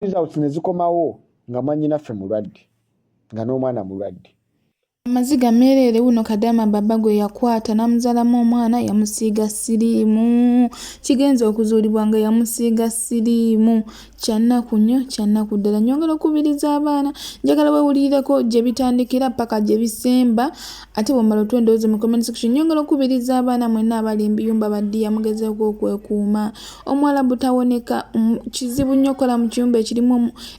results ne zikomawo nga mwannyinaffe mulwadde nga n'omwana mulwadde. Amaziga merere Wuno Kadama baba gwe yakwata namuzalamu omwana yamusiiga siriimu. Kigenza okuzuulibwa nga yamusiiga siriimu. Kyannaku nnyo, kyannaku ddala. Nyongera okubiriza abaana njagala wewulireko gye bitandikira paka gye bisemba ate bw'omala otwendowooza mu comment section. Nyongera okubiriza abaana mwenna abali mbiyumba baddiya mugezeeko okwekuuma. Omuwala butawoneka kizibu nnyo kola mu kiyumba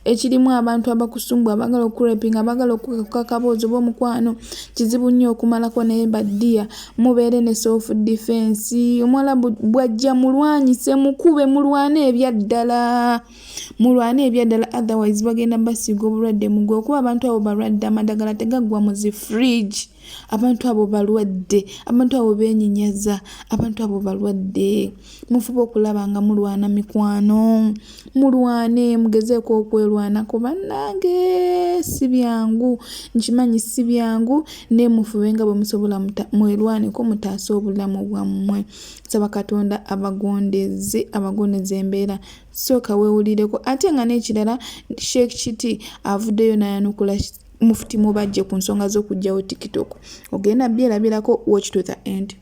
ekirimu abantu abakusumbu abagala okurepinga abagala okukuka akaboozi b'omukwano. Kizibu nnyo okumalako naye baddiya mubeere ne self defense. Omuwala bwajja mulwanyise mukube mulwane ebyaddala. Mulwane ebyaddala otherwise bagenda basiiga obulwadde mugwe okuba abantu abo balwadde amadagala tegaggwa mu zi fridge. Abantu abo balwadde, abantu abo beenyinyaza, abantu abo balwadde. Mufube okulaba nga mulwana mikwano. Mulwane mugezeeko okwerwanako bannange si byangu. Nkimanyi si byangu naye mufube nga bwe musobola mwerwaneko mutaase obulamu bwammwe. Nsaba Katonda abagondeze embeera. Sooka weewulireko ate nga n'ekirala Sheikh Kiti avuddeyo n'ayanukula Mufti Mubajje ku nsonga z'okugyawo TikTok. Ogenda byerabirako watch to the end.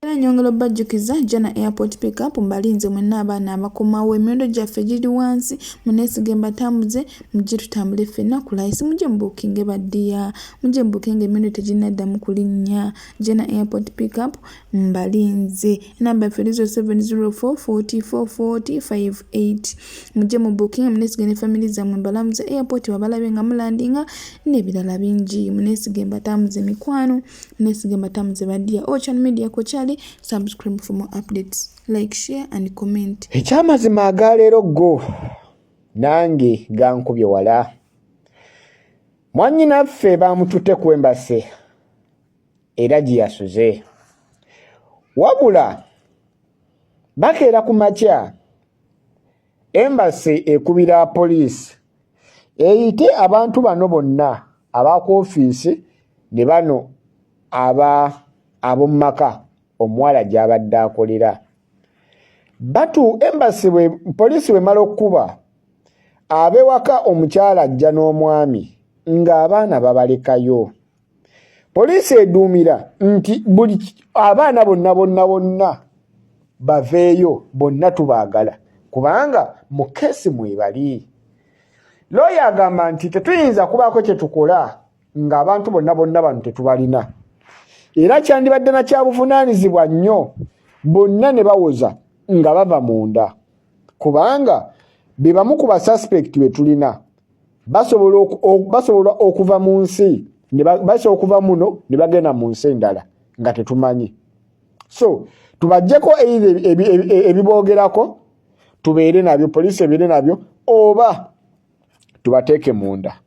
Era nyongera bajjukiza Jana airport pickup mbalinze mwenna abaana abakomawo emiwendo gyaffe giri wansi muneesige mbatambuze mujje tutambule ffenna ku layisi mujje mubukinge baddiya mujje mubukinge emiwendo teginnaddamu kulinnya Jana airport pickup mbalinze namba yaffe 0704444058 mujje mubukinge muneesige ne family zammwe mbalamuze airport wabalabe nga mulandinga n'ebirala bingi muneesige mbatambuze mikwano muneesige mbatambuze baddiya Ocean Media ko subscribe for more updates, like, share and comment. Ekyamazima agaleero go nange gankubye wala. Mwannyinaffe baamututte ku embase era gye yasuze. Wabula bakeera ku makya embase ekubira poliisi eyite abantu bano bonna ab'ku ofiisi ne bano ab'omu maka omuwala gy'abadde akolera. Batu embasi poliisi bw'emala okukuba ab'ewaka omukyala ajja n'omwami ng'abaana babalekayo. Poliisi eduumira nti buli abaana bonna baveeyo bonna tubaagala kubanga mu keesi mwebali. Looya agamba nti tetuyinza kubaako kye tukola ng'abantu bonna bano tetubalina. Era kyandibadde na kyabuvunaanyizibwa nnyo bonna ne bawoza nga bava munda kubanga be bamu ku basuspect be tulina basobola okuva mu nsi basobola okuva muno ne bagenda mu nsi endala nga tetumanyi. So tubajjeko ebiboogerako tubeere nabyo poliisi ebeere nabyo oba tubateeke munda.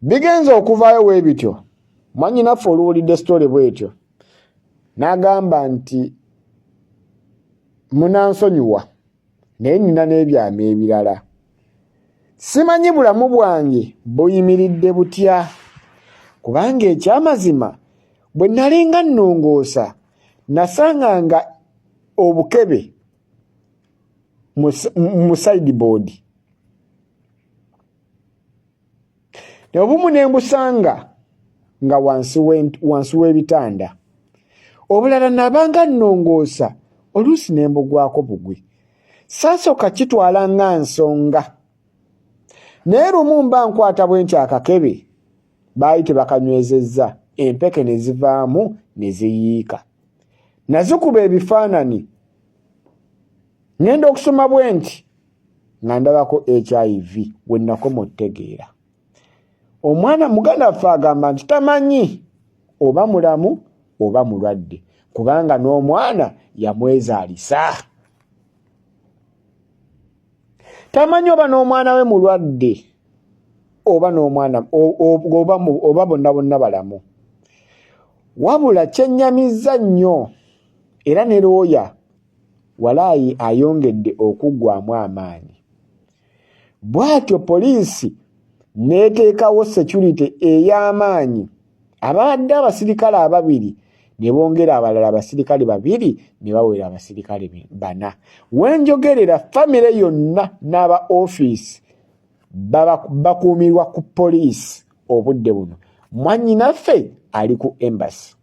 Bigenza okuvaayo weebityo mwannyinaffe oluwulidde story bwetyo n'agamba nti munansonyiwa naye nina n'ebyama ebirala. Simanyi bulamu bwange buyimiridde butya kubanga ekyamazima bwe nalinga nnongoosa nasanganga obukebe mu sideboard obumu ne mbusanga nga wansi w'ebitanda obulala nabanga nnongoosa oluusi ne mbugwako bugwi saasooka kitwala nga nsonga naye lumu mba nkwata bwentyo akakebe baali tebakanywezezza empeke ne zivaamu ne ziyiika nazikuba ebifaanani ngenda okusoma bwenti nga ndabako HIV we nnakoma otegeera. Omwana muganda waffe agamba nti tamanyi oba mulamu oba mulwadde kubanga n'omwana yamwezaalisa. Tamanyi oba n'omwana we mulwadde oba n'omwana oba bonna balamu. Wabula kyennyamizza nnyo era ne looya walaayi ayongedde okuggwaamu amaanyi. Bw'atyo poliisi neeteekawo security ey'amaanyi abadde abasirikale ababiri ne bongera abalala abasirikale 2 ne bawera abasirikale 4. Wenjogerera family yonna n'aba office bakuumirwa ku police obudde buno. Mwannyinaffe ali ku embassy.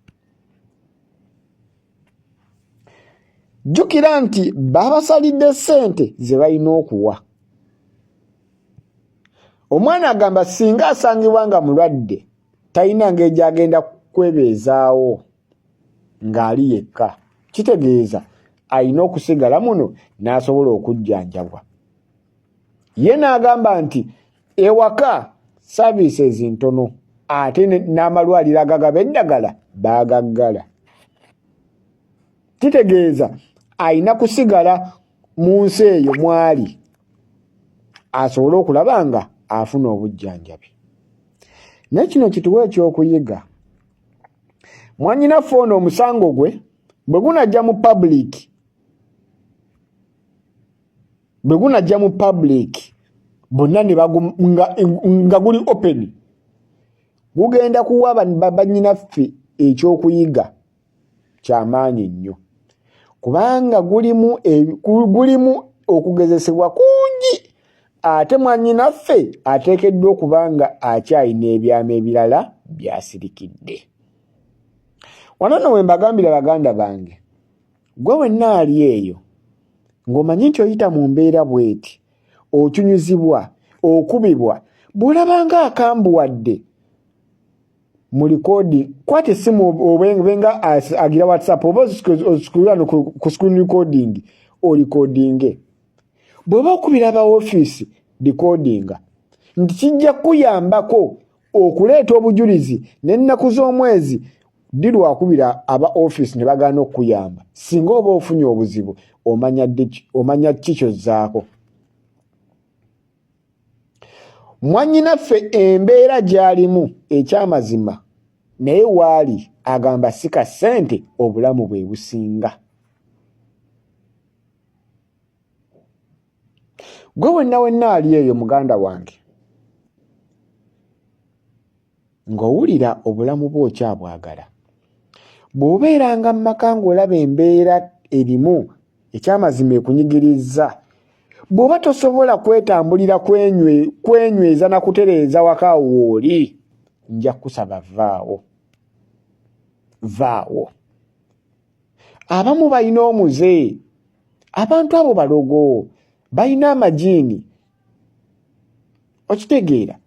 Jjukira nti babasalidde ssente ze balina okuwa. Omwana agamba singa asangibwa nga mulwadde talina ngeri gy'agenda kwebeezaawo ng'ali yekka. Kitegeeza alina okusigala muno n'asobola okujjanjabwa. Ye n'agamba nti ewaka services ntono ate n'amalwaliro agagaba eddagala baagaggala. Kitegeeza alina kusigala mu nsi eyo mwali asobole okulaba nga afuna obujjanjabi. Naye kino kituwa ekyokuyiga. Mwannyinaffe ono omusango gwe bwe gunajja mu public bonna ne nga guli open, gugenda kuwa bannyinaffe ekyokuyiga kyamaanyi nnyo, kubanga gulimu okugezesebwa kungi. Ate mwannyinaffe ateekeddwa okuba nga akyalina ebyama ebirala by'asirikidde. Wano nno we mbagambira baganda bange, gwe wenna ali eyo ng'omanyi nti oyita mu mbeera bw'eti, okyunyuzibwa, okubibwa, bw'olabanga akambuwadde mu likodi, kwata essimu obenga agira WhatsApp oba osikulano ku screen recording olikodinge. Bw'oba okubira aba office recordinga, nti kijja kuyambako okuleeta obujulizi n'ennaku z'omwezi ddi lwakubira aba office ne bagaana okuyamba. Singa oba ofunye obuzibu omanya ki kyozzaako. Mwannyinaffe embeera gy'alimu ekyamazima, naye waali agamba si ka ssente obulamu bwe businga. Gwe wenna ali eyo muganda wange, ng'owulira obulamu bwo okyabwagala, bw'obeeranga mu maka ng'olaba embeera erimu ekyamazima ekunyigirizza, bw'oba tosobola kwetambulira kwenyweza na kutereeza waka wooli, nja kusaba vaawo. Abamu balina omuze, abantu abo balogo, balina amajiini. Okitegeera,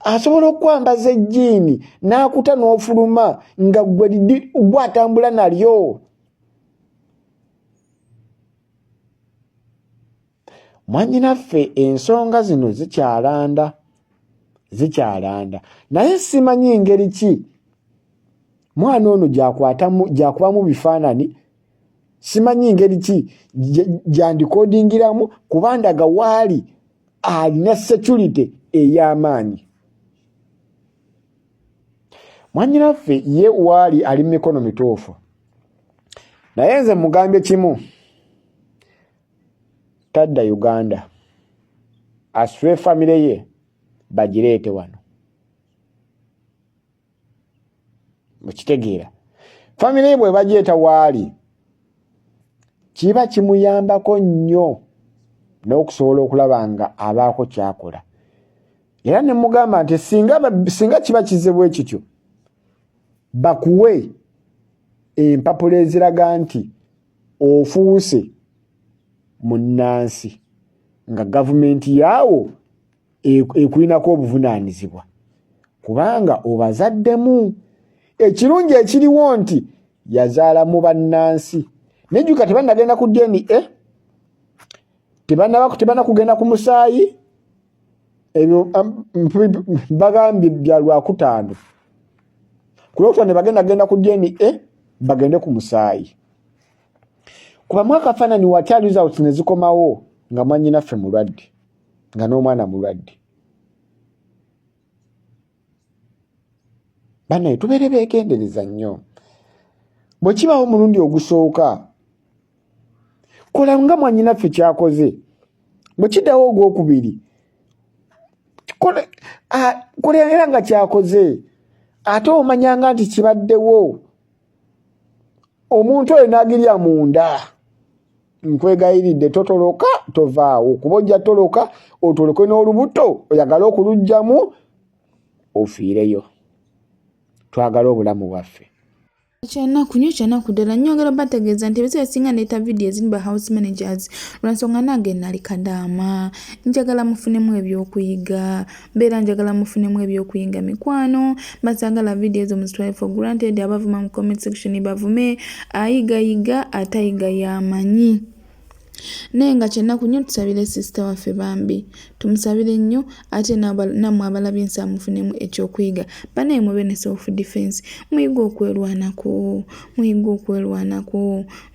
asobola okwambaza ejjiini n'akuta n'ofuluma nga gwatambula nalyo. Mwannyinaffe ensonga zino zikyalanda, naye simanyi ngeri ki mwana ono gyakubamu bifaanani, simanyi ngeri ki gyandikoodingiramu, kubandaga waali alina security ey'amaanyi. Mwannyinaffe ye waali ali mu mikono mituufu, naye nze mugambye kimu, tadda Uganda, asitule famire ye bagireete wano. Mukitegeera, famire ye bwe bagireeta waali kiba kimuyambako nnyo n'okusobola okulaba nga abaako kyakola. Era ne mugamba nti singa kiba kizibu ekityo, bakuwe empapula eziraga nti ofuuse munnansi, nga gavumenti yaawo ekulinako obuvunaanyizibwa, kubanga obazaddemu. Ekirungi ekiriwo nti yazaala mu bannansi. Nejjuka tebannagenda ku DNA, tebana kugenda ku musaayi, ebyo bagambye bya Lwakutaano. Ku Lwokutaano ne bagenda ku DNA bagende ku musaayi. Kuba mwaka faanani watya results ne zikomawo nga mwannyinaffe mulwadde, nga n'omwana mulwadde. Bannaye tubeere beegendereza nnyo. Bwe kibawo omulundi ogusooka, kola nga mwannyinaffe kyakoze. Bwe kiddawo ogwokubiri, kola era nga kyakoze. Ate omanyanga nti kibaddewo. omuntu oyo n'agirya munda. Nkwegayiridde totoloka tovaawo kuba ojja toloka otoloke n'olubuto oyagala okulugjamu ofiireyo. Twagala obulamu bwaffe. Kyanaku nnyo kyanaku ddala nnyongera bategeeza nti ebiseera ebisinga ndeeta vidiyo eziri ba house managers lwansonga nange nali Kadama njagala mufunemu ebyokuyiga mbeera njagala mufunemu ebyokuyiga mikwano basagala vidiyo ezo muzitwale for granted abavuma mu comment section bavume ayigayiga atayiga yamanyi. Naye nga kyennaku nnyo tusabire sister waffe Bambii tumusabire nnyo ate nammwe abalabye ensi mufunemu ekyokuyiga banaye mube ne self defense muyiga okwelwanako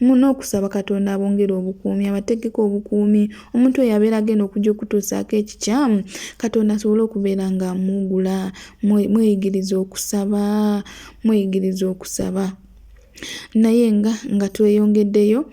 n'okusaba Katonda abongera obukuumi abategeka obukuumi omuntu oyo abeera agenda okujja okutuusaako ekikyamu Katonda asobole okubeera nga amuugula mweyigiriza okusaba naye nga tweyongeddeyo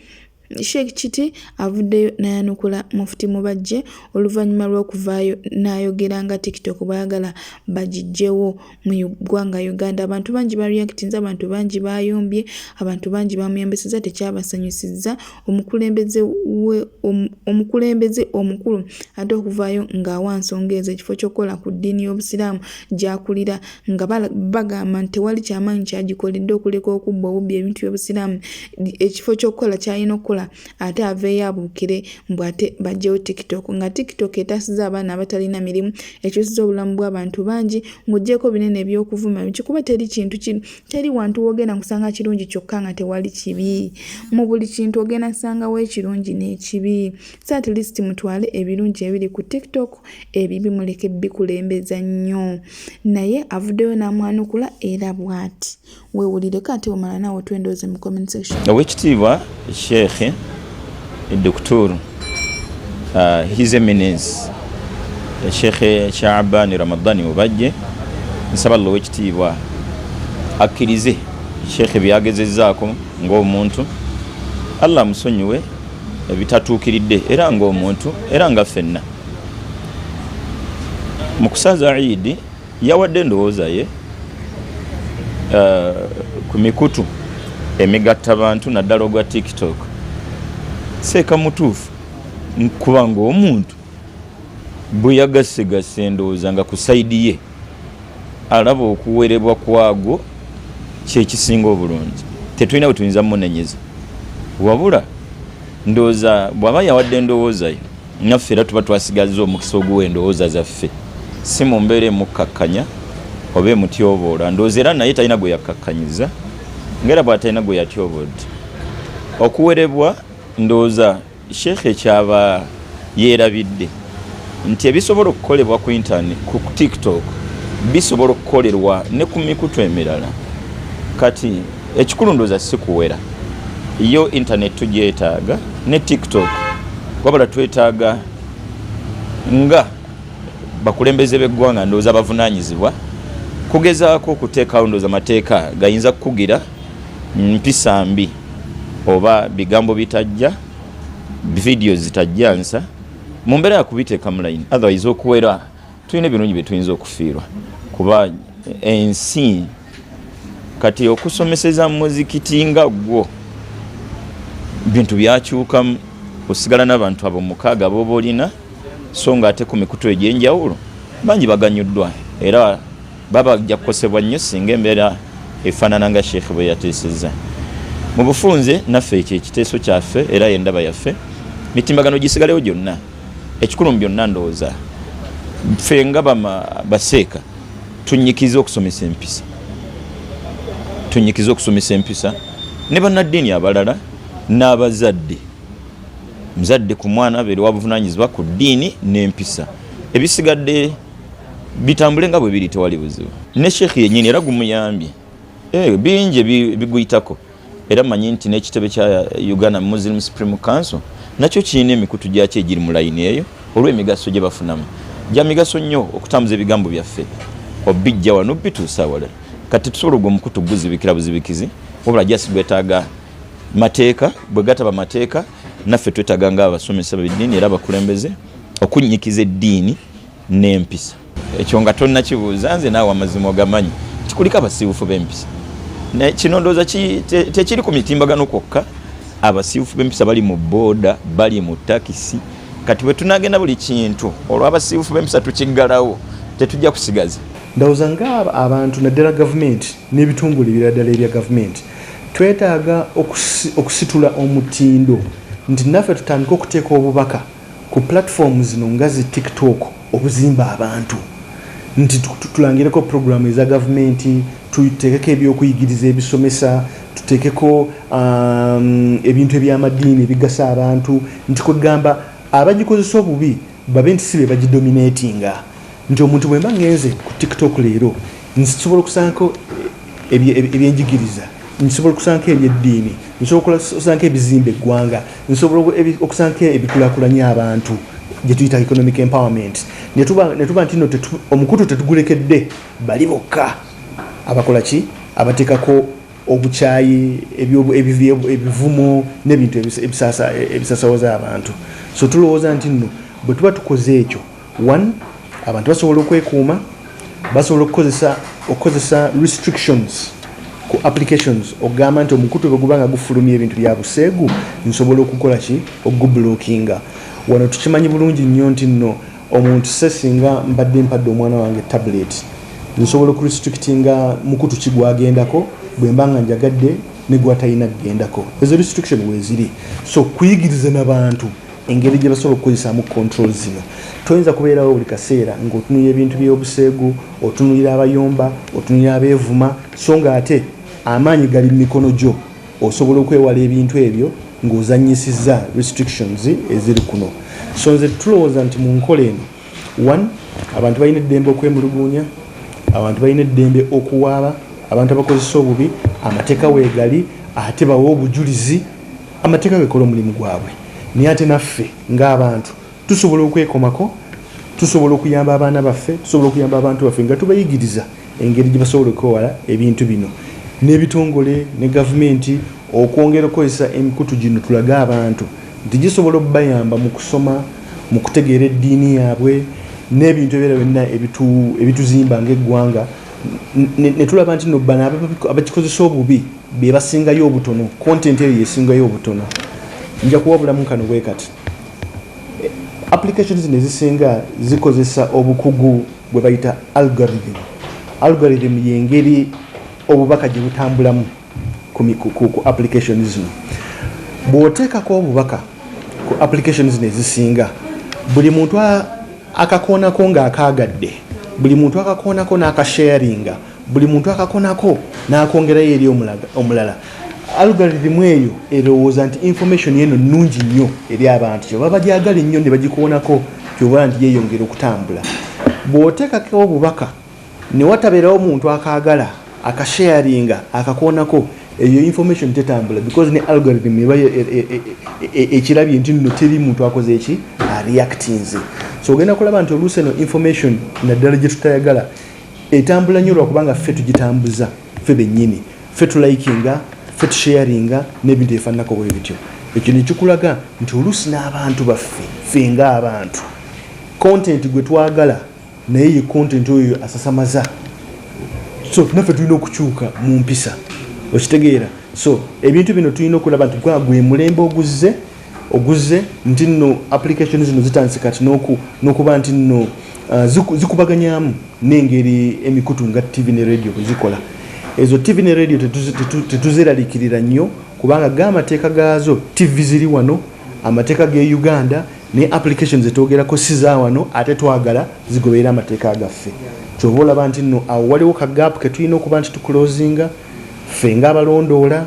Sheikh Kiti avuddeyo nayanukula Mufti Mubajje oluvannyuma lw'okuvaayo n'ayogera nga TikTok bayagala bagijjewo mu ggwanga Uganda. Abantu bangi bareactinze, abantu bangi bayombye, abantu bangi bamuyambisizza tekyabasanyusizza omukulembeze omukulu ate okuvaayo ng'awa nsonga ezo ekifo ky'okukola ku ddiini y'Obusiraamu gy'akulira nga bagamba nti tewali kyamaanyi kyagikoledde okuleka okubba obubbi ebintu by'Obusiraamu ekifo ky'okukola kyalina okukola ate aveeyo abuukire mbw ate bajjewo TikTok nga TikTok etasiza abaana abatalina mirimu ekyusiza obulamu bw'abantu bangi ng'oggyeko binene eby'okuvuma kikuba teri kintu teri wantu wogenda kusanga kirungi kyokka nga tewali kibi mu buli kintu ogenda kusangawo ekirungi n'ekibi so at least mutwale ebirungi ebiri ku TikTok ebibi muleke bikulembeza nnyo naye avuddeyo n'amwanukula era bw'ati weewulireko ate omala naawe twendooze mu comment section. Owekitiibwa Sheikh Dr. His Eminence Sheikh Shaaban Ramadani Mubajje nsaba Allah owekitiibwa akkirize Sheikh byagezezzaako ng'omuntu Allah musonyiwe ebitatuukiridde era ng'omuntu era nga ffenna mu kusaza Eid yawadde endowooza ye ku mikutu emigatta bantu naddala ogwa TikTok seeka mutuufu nkuba ng'omuntu bwe yagasegase endowooza nga ku sayidi ye alaba okuwerebwa kwagwo kyekisinga obulungi tetulina bwe tuyinza munenyeza wabula ndowooza bw'aba yawadde endowooza ye naffe era tuba twasigazza omukisa oguwa endowooza zaffe si mu mbeera emukkakkanya oba emutyoboola ndowooza era naye talina gwe yakkakkanyiza ngera bw'atalina gwe yatyoboodde okuwerebwa ndowooza Sheikh kyaba yeerabidde nti ebisobola okukolebwa ku internet ku TikTok bisobola okukolerwa ne ku mikutu emirala kati ekikulu ndowooza si kuwera yo internet tugyetaaga ne TikTok wabula twetaaga nga bakulembeze b'eggwanga ndowooza bavunaanyizibwa kugezaako okuteekawo ndowooza amateeka gayinza kukugira mpisa mbi oba bigambo bitajja video zitajja nsa mu mbeera ya kubiteeka mu line otherwise okuwera tulina ebirungi bye tuyinza okufiirwa kuba ensi kati okusomeseza muzikiti nga gwo bintu byakyukamu osigala n'abantu abo mukaaga booba olina so nga ate ku mikutu egy'enjawulo bangi baganyuddwa era baba ajja kukosebwa nnyo singa embeera efaanana nga Sheikh bwe yateesezza mu bufunze naffe ekyo ekiteeso kyaffe era y'endaba yaffe mitimbagano gisigalewo gyonna ekikulu mu byonna ndowooza ffe nga baseeka tunyikiza okusomesa empisa ne bannaddiini abalala n'abazadde muzadde ku mwana beeri wabuvunaanyizibwa ku ddiini n'empisa ebisigadde bitambule nga bwe biri tewali buzibu ne Sheikh yennyini era gumuyambye bingi biguyitako era manyi nti n'ekitebe kya Uganda Muslim Supreme Council nakyo kirina emikutu gyakyo egiri mu layini eyo olw'emigaso gye bafunamu gya migaso nnyo okutambuza ebigambo byaffe obijja wano bituusa walala kati tusobola ogwo omukutu guzibikira buzibikizi wabula jasi gwetaaga mateeka bwe gataba mateeka naffe twetaaga nga abasomesa b'eddiini era abakulembeze okunnyikiza eddiini n'empisa ekyo nga tonna kibuuza nze naawe amazima ogamanyi kikuliko abasiibufu b'empisa kino ndowooza tekiri ku mitimbagano kwokka. Abasiifufu b'empisa bali mu booda, bali mu takisi. Kati bwe tunagenda buli kintu olw'abasiifufu b'empisa tukiggalawo tetujja kusigaza. Ndowooza nga abantu naddala gavumenti n'ebitongole ebirala ddala ebya gavumenti twetaaga okusitula omutindo nti naffe tutandika okuteeka obubaka ku platform zino nga zi TikTok obuzimba abantu nti tulangireko programu eza gavumenti, tuteekeko ebyokuyigiriza ebisomesa, tuteekeko ebintu eby'amadiini ebigasa abantu, nti kwegamba abagikozesa obubi babe nti si be bagidominatinga. Nti omuntu bwe mba ngenze ku TikTok leero nsobola okusangako ebyenjigiriza, nsobola okusangako ebyeddiini, nsobola okusangako ebizimba eggwanga, nsobola okusangako ebikulaakulanya abantu gye tuyita economic empowerment. Ne tuba nti nno omukutu tetugulekedde bali bokka abakola ki abateekako obukyayi ebivumo n'ebintu ebisaasawaza abantu. So tulowooza nti nno bwe tuba tukoze ekyo, one, abantu basobola okwekuuma, basobola okukozesa restrictions ku applications okugamba nti omukutu bwe guba nga gufulumya ebintu bya buseegu nsobola okukola ki okugublockinga. Wano tukimanyi bulungi nnyo nti nno omuntu singa mbadde mpadde omwana wange tablet nsobola okurestrictinga mukutu ki gwagendako bwe mba nga njagadde ne gwatalina kugendako. Ezo restriction weeziri. So kuyigiriza n'abantu engeri gye basobola okukozesaamu control zino. Toyinza kubeerawo buli kaseera ng'otunulira ebintu by'obuseegu, otunulira abayomba, otunulira abeevuma, so nga ate amaanyi gali mu mikono gyo osobola okwewala ebintu ebyo ng'ozannyisizza restrictions eziri kuno. So nze tulowooza nti mu nkola eno, one, abantu balina eddembe okwemulugunya, abantu balina eddembe okuwaaba, abantu abakozesa obubi, amateeka weegali, ate bawa obujulizi, amateeka gekola omulimu gwabwe. Naye ate naffe ng'abantu tusobola okwekomako, tusobola okuyamba abaana baffe, tusobola okuyamba abantu baffe nga tubayigiriza engeri gye basobola okwewala ebintu bino. N'ebitongole ne gavumenti okwongera okukozesa emikutu gino tulage abantu nti gisobola okubayamba mu kusoma, mu kutegeera eddiini yaabwe n'ebintu ebirala byonna ebituzimba ng'eggwanga. Ne tulaba nti no bano abakikozesa obubi be basingayo obutono, content eyo yesingayo obutono. Nja kuwabulamu kano bwe kati. Applications nezisinga zikozesa obukugu bwe bayita algorithm. Algorithm yengeri obubaka gye butambulamu ku applications zino. Bw'oteekako obubaka ku applications nezisinga, buli muntu akakoonako ng'akaagadde, buli muntu akakoonako n'akasharinga, buli muntu akakoonako n'akongerayo eri omulala. Algorithm eyo erowooza nti information yeno nnungi nnyo eri abantu, kyoba bagyagala ennyo ne bagikoonako, kyoba nti yeeyongera okutambula. Bw'oteekako obubaka ne watabeerawo omuntu akaagala akasharinga akakoonako, eyo information tetambula because ne algorithm eba ekirabye nti nno teri muntu akoze eki reactinze. So ogenda kulaba nti oluusi eno information naddala gye tutayagala etambula nnyo lwakubanga ffe tugitambuza ffe bennyini, ffe tulikinga, ffe tusharinga n'ebintu ebifaananako bwe bityo. Ekyo ne kikulaga nti oluusi n'abantu baffe ffe ng'abantu content gwe twagala naye ye content oyo asasamaza. So naffe tulina okukyuka mu mpisa, okitegeera. So ebintu bino tulina okulaba nti gwe mulembe oguzze nti nno application zino zitandise kati n'okuba nti nno zikubaganyamu n'engeri emikutu nga TV ne radio bwe zikola. Ezo TV ne radio tetuziraliikirira nnyo kubanga g'amateeka gaazo TV ziri wano, amateeka g'e Uganda ne applications zetwogerako si za wano, ate twagala zigoberera amateeka agaffe. Kyova olaba nti nno awo waliwo ka gap ke tulina okuba nti tuclosinga ffe ng'abalondoola,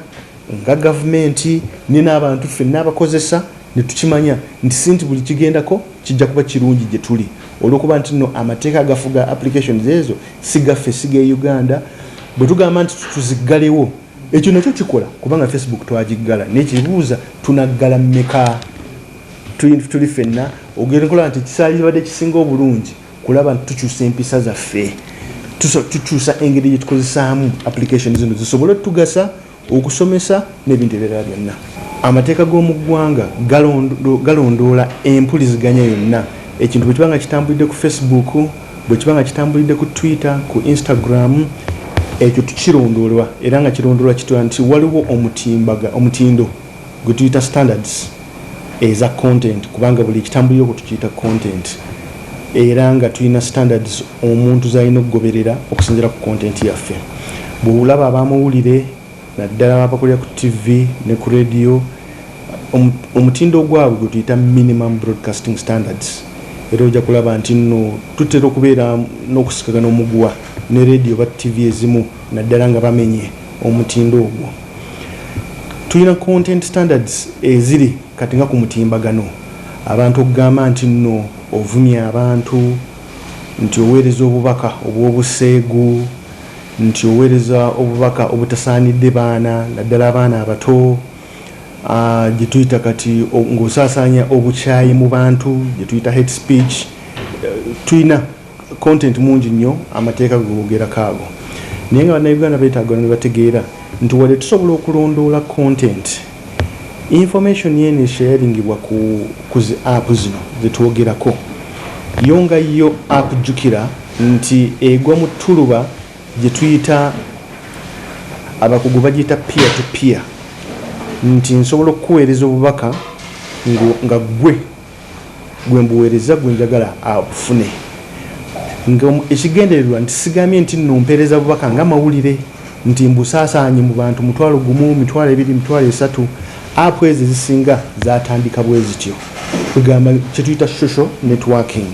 nga gavumenti ne n'abantu ffenna abakozesa ne tukimanya nti si nti buli kigendako kijja kuba kirungi gye tuli, olw'okuba nti nno amateeka agafuga applications ezo si gaffe, si g'e Uganda. Bwe tugamba nti tuziggalewo, ekyo nakyo kikola kubanga Facebook twagiggala, naye kibuuza tunaggala mmeka tuli ffenna. Ogenda nkola nti kisaalibadde kisinga obulungi kulaba nti tukyusa empisa zaffe, tukyusa engeri gye tukozesaamu application zino zisobole otugasa okusomesa n'ebintu ebirala byonna. Amateeka g'omu ggwanga galondoola empuliziganya yonna. Ekintu bwe kiba nga kitambulidde ku Facebook, bwe kiba nga kitambulidde ku Twitter, ku Instagram, ekyo tukirondolwa era nga kirondolwa kitwa nti waliwo omutindo gwe tuyita standards eza content kubanga buli kitambuliro ko tukiyita content era nga tulina standards omuntu zalina okugoberera okusinziira ku content yaffe. Bw'olaba abamawulire naddala abakolera ku TV ne ku radio omutindo gwabwe gwe tuyita minimum broadcasting standards era ojja kulaba nti nno tutera okubeera n'okusikagana omugwa ne radio ba TV ezimu naddala nga bamenye omutindo ogwo. Tulina content standards eziri kati nga ku mutimbagano abantu okugamba nti nno ovumya abantu nti oweereza obubaka obw'obuseegu nti oweereza obubaka obutasaanidde baana naddala abaana abato gye tuyita kati ng'osaasaanya obukyayi mu bantu gye tuyita hate speech. Tulina content mungi nnyo amateeka googera kaago naye nga bannayuganda beetaagana ne bategeera nti wadde tusobola okulondoola content information yene esharingibwa ku zi app zino zetwogerako yo nga yo app jjukira nti egwa mu ttuluba gye tuyita abakugu bagiyita peer to peer nti nsobola okukuweereza obubaka nga gwe mbuweereza gwe njagala abufune nga ekigendererwa nti sigambye nti nno mpeereza bubaka nga mawulire nti mbusaasaanye mu bantu 1,000, 2,000, 3,000. App ezo zisinga zatandika bwe zityo kugamba kyetuyita social networking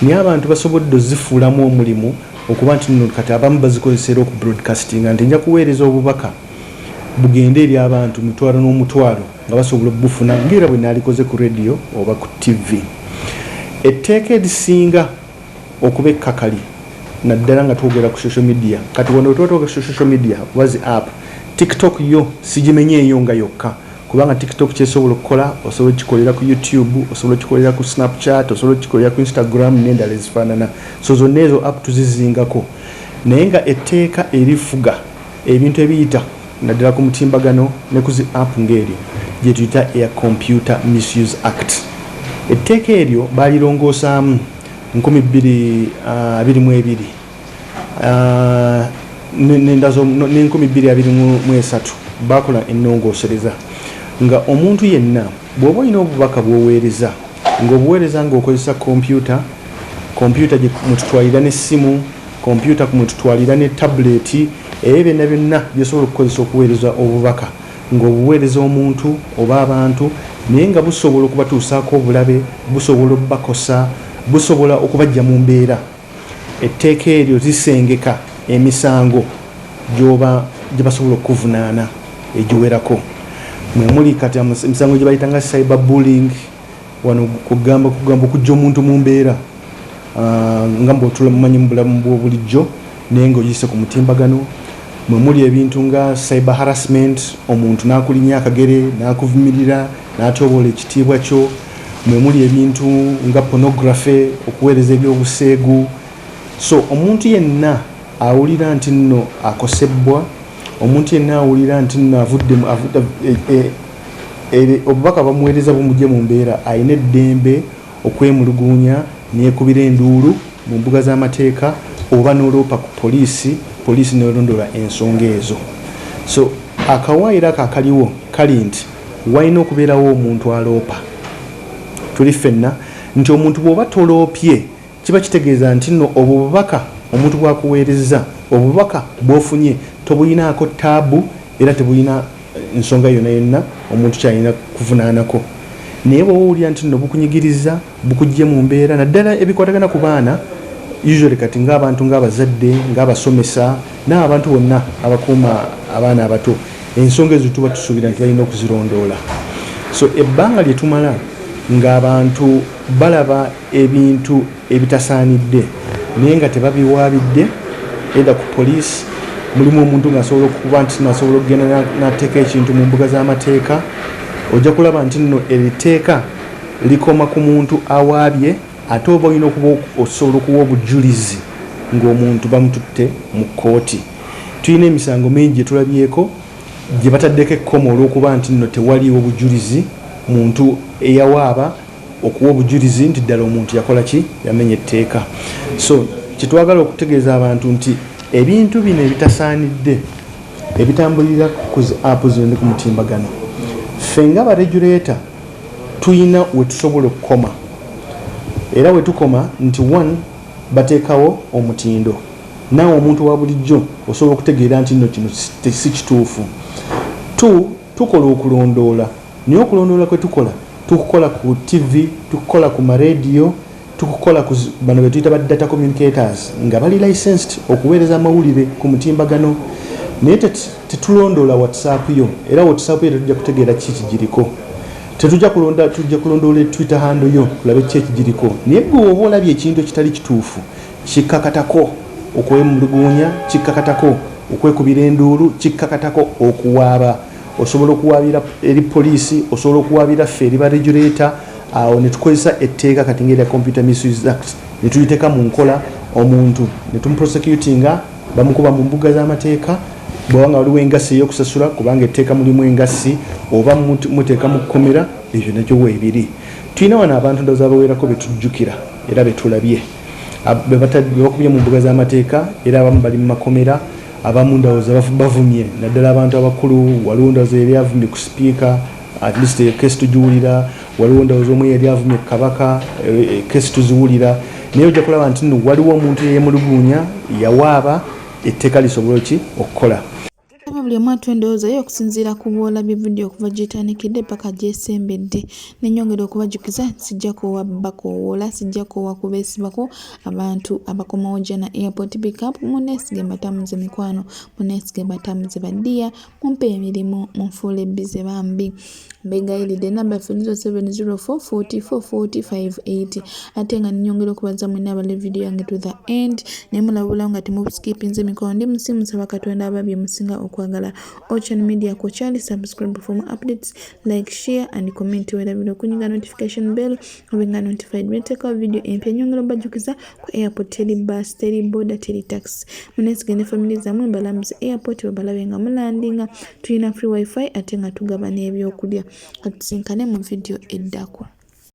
naye abantu basobodde ozifuulamu omulimu okuba nti nno kati abamu bazikozesera oku broadcasting nti nja kuweereza obubaka bugende eri abantu 1,000 nga basobola obufuna ngera bwe naalikoze ku radio oba ku TV. Etteeka erisinga okuba ekkakali naddala nga twogera ku social media kati wano twatooga social media wazi app TikTok yo sigimenyeeyo nga yokka kubanga TikTok kyesobola okukola osobola kikolera ku YouTube osobola kikolera ku Snapchat osobola kikolera ku Instagram n'endala ezifaanana so zonna ezo app tuzizingako naye nga etteeka erifuga ebintu ebiyita naddala ku mutimbagano ne ku zi app ng'eryo gye tuyita Air Computer Misuse Act. Etteeka eryo baalirongosaamu 2022 ne 2023 bakola ennongoosereza nga omuntu yenna bw'oba olina obubaka bw'oweereza ng'obuweereza ng'okozesa kompyuta gye mututwalira n'essimu kompyuta kumututwalira ne tabuleti byonna byonna byosobola okukozesa okuweereza obubaka ng'obuweereza omuntu oba abantu naye nga busobola okubatuusaako obulabe busobola okubakosa busobola okubajja mu mbeera. Etteeka eryo zisengeka emisango gye basobola okuvunaana egiwerako mwemuli kati emisango gye bayita nga cyber bullying wano kugamba okujja omuntu mu mbeera nga mbwotulamumanyi mu bulamu bw'obulijjo naye ng'ogiyise ku mutimbagano mwemuli ebintu nga cyber harassment omuntu n'akulinya akagere n'akuvumirira n'atyobola ekitiibwa kyo mwemuli ebintu nga pornography okuweereza ebyobuseegu. So omuntu yenna awulira nti nno akosebwa omuntu yenna awulira nti nno avudde obubaka bamuweereza bumujje mu mbeera alina eddembe okwemulugunya neekubira enduulu mu mbuga z'amateeka oba n'oloopa ku poliisi neerondola ensonga ezo. So akawaayiro ako akaliwo kali nti walina okubeerawo omuntu aloopa tuli ffenna nti omuntu bw'oba toloopye kiba kitegeeza nti nno obwo bubaka omuntu bwakuweereza obubaka bw'ofunye tobuyinaako taabu era tebuyina ensonga yonna yonna omuntu kyalina kuvunaanako naye bw'owulira nti nno bukunyigiriza bukujje mu mbeera naddala ebikwatagana ku baana usually kati ng'abantu ng'abazadde ng'abasomesa n'abantu bonna abakuuma abaana abato ensonga ezo tuba tusuubira nti balina okuzirondoola. So ebbanga lye tumala ng'abantu balaba ebintu ebitasaanidde naye nga tebabiwaabidde edda ku poliisi mulimu omuntu ng'asobola okuba nti nasobola okugenda n'ateeka ekintu mu mbuga z'amateeka ojja kulaba nti nno eriteeka likoma ku muntu awaabye ate oba olina okuba osobola okuwa obujulizi ng'omuntu bamututte mu kkooti. Tulina emisango mingi gye tulabyeko gye bataddeko ekkomo olw'okuba nti nno tewaliiwo bujulizi muntu eyawaaba okuwa obujulizi nti ddala omuntu yakola ki yamenya etteeka. So kyetwagala okutegeeza abantu nti ebintu bino ebitasaanidde ebitambulira ku app zino ne ku mutimbagano ffe nga baregulator tuyina we tusobola okukoma era we tukoma nti 1 bateekawo omutindo naawe omuntu wa bulijjo osobola okutegeera nti nno kino si kituufu 2 tukola okulondoola naye okulondoola kwe tukukola ku TV tukukola ku maradio tukukola ku bano betuyita ba data communicators nga bali licensed okuweereza amawulire ku mutimbagano naye tetulondoola WhatsApp yo era WhatsApp yo tetujja kutegeera kiki giriko tujja kulondoola Twitter handle yo tulabe kiki giriko naye gwe oba olabye ekintu ekitali kituufu kikkakatako okwemulugunya kikkakatako okwekubira enduulu kikkakatako okuwaaba osobola okuwaabira eri poliisi osobola okuwaabira ffe eri baregulator awo ne tukozesa etteeka kati ng'erya Computer Misuse Act ne tuyiteeka mu nkola omuntu ne tumuprosecutinga bamukuba mu mbuga z'amateeka bw'obanga waliwo engassi ey'okusasula kubanga etteeka mulimu engassi oba muteeka mu kkomera ebyo nakyo weebiri tulina wano abantu ndowooza abawerako betujjukira era betulabye bakubye mu mbuga z'amateeka era abamu bali mu makomera abamu ndowooza bavumye naddala abantu abakulu waliwo ndowooza yali avumye ku sipiika at least ekesi tugiwulira waliwo ndowooza omu yali avumye ku kabaka ekesi tuziwulira naye ojja kulaba nti nno waliwo omuntu yeyemulugunya yawaaba etteeka lisobola ki okukola buli omu atu endowooza ye okusinziira ku bw'olabye vidiyo okuva gyetandikidde paka gyesembedde nenyongera okubajjukiza sijja kubakoowoola sijja kubeesibako abantu abakomawo jana airport pickup muneesige mbatamuze mikwano muneesige mbatamuze baddiya mumpe emirimu munfuule ebbize bambi mbegayiride namba yaffe nizo 704 44 40 58 ate nga nenyongera okubaza mwena abale vidiyo yange to the end naye mulabulawo nga temubuskipinze emikono ndi musimu nsaba Katonda ababye musinga okwagala Ocean Media ko chali subscribe for more updates like share and comment wera video kunyiga notification bell obenga notified meteka video empya nyongera bajukiza ku airport teri bus teri border teri taxi munesigene family zamwe balambuze airport babalabenga mulandinga tuyina free wifi ate nga tugabana ebyokulya katusinkane mu video eddako